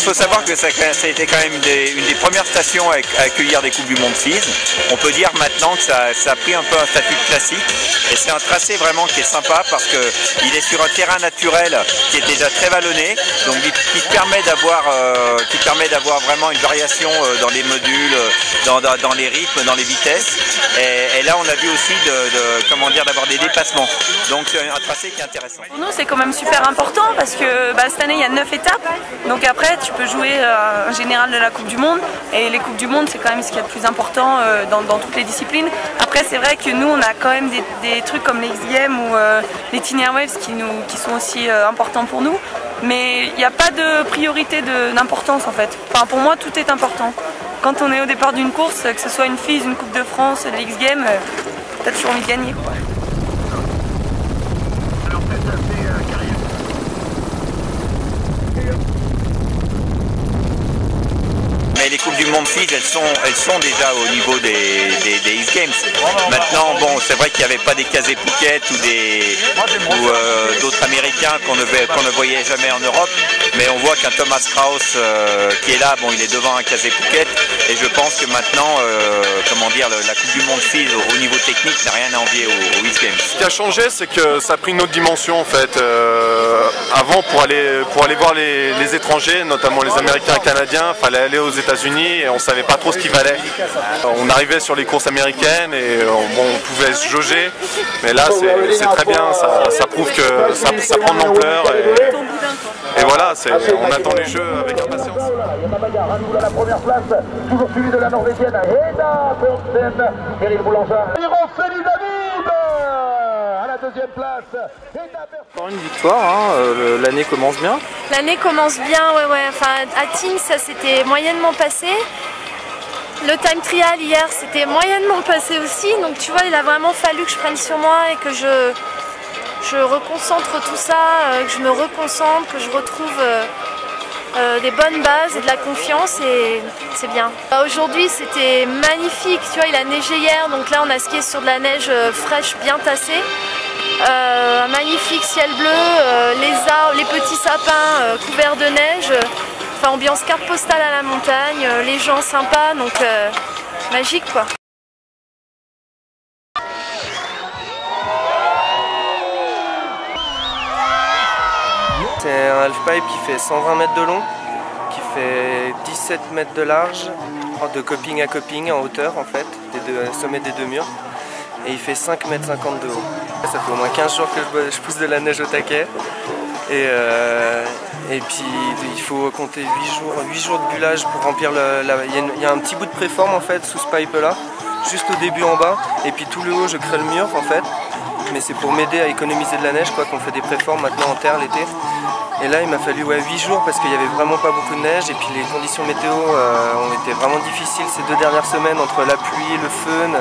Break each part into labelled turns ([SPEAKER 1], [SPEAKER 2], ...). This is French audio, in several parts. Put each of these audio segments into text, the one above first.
[SPEAKER 1] faut savoir que ça a été quand même une des premières stations à accueillir des Coupes du Monde FIS. On peut dire maintenant que ça a pris un peu un statut de classique. Et c'est un tracé vraiment qui est sympa parce qu'il est sur un terrain naturel qui est déjà très vallonné, donc qui permet d'avoir vraiment une variation dans les modules, dans les rythmes, dans les vitesses. Et là, on a vu aussi d'avoir des dépassements. Donc c'est un tracé qui est intéressant.
[SPEAKER 2] Pour nous, c'est quand même super important parce que cette année, il y a 9 étapes. Donc après, tu peux jouer un général de la Coupe du Monde. Et les Coupes du Monde, c'est quand même ce qu'il y a de plus important dans toutes les disciplines. Après, c'est vrai que nous, on a quand même des trucs comme les X-Games ou les Teen Airwaves qui sont aussi importants pour nous. Mais il n'y a pas de priorité d'importance en fait. Enfin, pour moi, tout est important. Quand on est au départ d'une course, que ce soit une FIS, une Coupe de France, les X-Games, t'as toujours envie de gagner, quoi.
[SPEAKER 1] Mais les Coupes du Monde FIS, elles sont déjà au niveau des X-Games. Maintenant, bon, c'est vrai qu'il n'y avait pas des Casey-Pouquet ou d'autres Américains qu'on ne voyait jamais en Europe. Mais on voit qu'un Thomas Kraus qui est là, bon, il est devant un Casey-Pouquet. Et je pense que maintenant, la Coupe du Monde FIS au niveau technique n'a rien à envier aux X-Games.
[SPEAKER 3] Ce qui a changé, c'est que ça a pris une autre dimension en fait. Avant, pour aller voir les étrangers, notamment les Américains et Canadiens, il fallait aller aux États-Unis et on ne savait pas trop ce qu'il valait. On arrivait sur les courses américaines et on pouvait se jauger, mais là c'est très bien, ça prouve que ça prend de l'ampleur et voilà, on attend les jeux avec impatience.
[SPEAKER 4] Il y a la bagarre, à nous à la première place, toujours suivi de la Norvégienne Hedda Bjørnsen, Meryl Boulanger. Ironseli David à la deuxième place.
[SPEAKER 5] Encore une victoire, hein. L'année commence bien.
[SPEAKER 6] L'année commence bien, ouais. Enfin, à Tignes, ça s'était moyennement passé. Le time trial hier, c'était moyennement passé aussi. Donc tu vois, il a vraiment fallu que je prenne sur moi et que je reconcentre tout ça, que je me reconcentre, que je retrouve des bonnes bases et de la confiance et c'est bien. Aujourd'hui c'était magnifique, tu vois, il a neigé hier, donc là on a skié sur de la neige fraîche bien tassée. Un magnifique ciel bleu, les arbres, les petits sapins couverts de neige, enfin ambiance carte postale à la montagne, les gens sympas, donc magique quoi.
[SPEAKER 5] C'est un halfpipe qui fait 120 mètres de long, qui fait 17 mètres de large, de coping à coping en hauteur en fait, des sommets des deux murs. Et il fait 5,50 mètres de haut. Ça fait au moins 15 jours que je pousse de la neige au taquet. Et puis il faut compter 8 jours de bullage pour remplir il y a un petit bout de préforme en fait sous ce pipe là, juste au début en bas. Et puis tout le haut je crée le mur en fait. Mais c'est pour m'aider à économiser de la neige quoi, qu'on fait des préformes maintenant en terre l'été. Et là il m'a fallu 8 jours parce qu'il n'y avait vraiment pas beaucoup de neige et puis les conditions météo ont été vraiment difficiles ces 2 dernières semaines entre la pluie, le föhn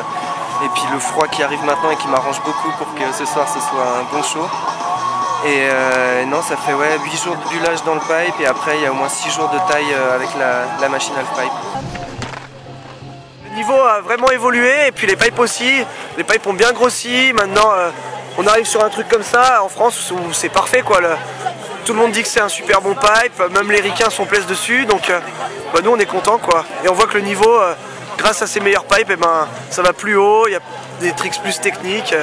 [SPEAKER 5] et puis le froid qui arrive maintenant et qui m'arrange beaucoup pour que ce soir ce soit un bon show. Et non, ça fait 8 jours de bullage dans le pipe et après il y a au moins 6 jours de taille avec la machine half-pipe.
[SPEAKER 7] Le niveau a vraiment évolué et puis les pipes aussi. Les pipes ont bien grossi. Maintenant on arrive sur un truc comme ça en France où c'est parfait quoi. Tout le monde dit que c'est un super bon pipe, même les ricains sont plaisent dessus, donc nous on est contents quoi. Et on voit que le niveau, grâce à ces meilleurs pipes, ça va plus haut, il y a des tricks plus techniques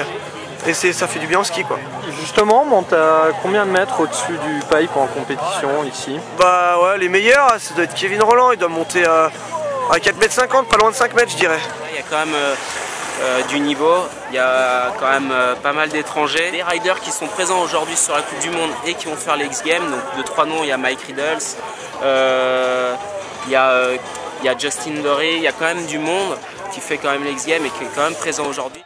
[SPEAKER 7] et ça fait du bien au ski quoi.
[SPEAKER 5] Justement, monte à combien de mètres au-dessus du pipe en compétition ici?
[SPEAKER 7] Bah ouais, les meilleurs, ça doit être Kevin Rolland, il doit monter à 4,50 mètres, pas loin de 5 mètres je dirais.
[SPEAKER 8] Il y a quand même du niveau, il y a quand même pas mal d'étrangers. Les riders qui sont présents aujourd'hui sur la Coupe du Monde et qui vont faire les X-Games, donc de 3 noms, il y a Mike Riddles, il y a Justin Dory, il y a quand même du monde qui fait quand même les X-Games et qui est quand même présent aujourd'hui.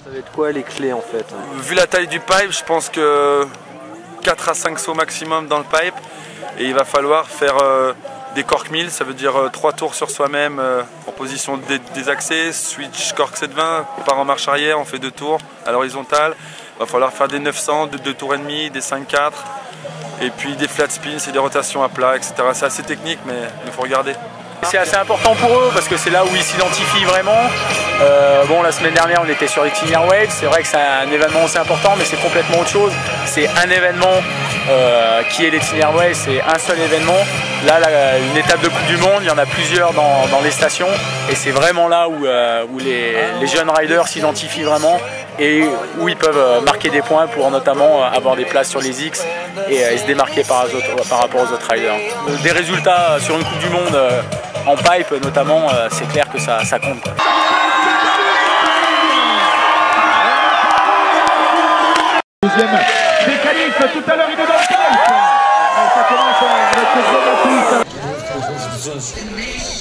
[SPEAKER 5] Ça va être quoi les clés en fait?
[SPEAKER 3] Vu la taille du pipe, je pense que 4 à 5 sauts maximum dans le pipe et il va falloir faire des cork mills, ça veut dire 3 tours sur soi-même en position des accès, switch cork 720, on part en marche arrière, on fait 2 tours à l'horizontale, il va falloir faire des 900, 2 tours et demi, des 5-4 et puis des flat spins, c'est des rotations à plat, etc. C'est assez technique mais il faut regarder.
[SPEAKER 9] C'est assez important pour eux parce que c'est là où ils s'identifient vraiment. Bon, la semaine dernière on était sur les Teen Airwaves, c'est vrai que c'est un événement aussi important, mais c'est complètement autre chose. C'est un événement qui est les Teen Airwaves, c'est un seul événement. Là, une étape de Coupe du Monde, il y en a plusieurs dans les stations, et c'est vraiment là où les jeunes riders s'identifient vraiment et où ils peuvent marquer des points pour notamment avoir des places sur les X et se démarquer par rapport aux autres riders. Des résultats sur une Coupe du Monde en pipe notamment, c'est clair que ça compte.
[SPEAKER 4] Deuxième des qualifs, tout à l'heure il est dans le pipe. Ça commence à être dramatique.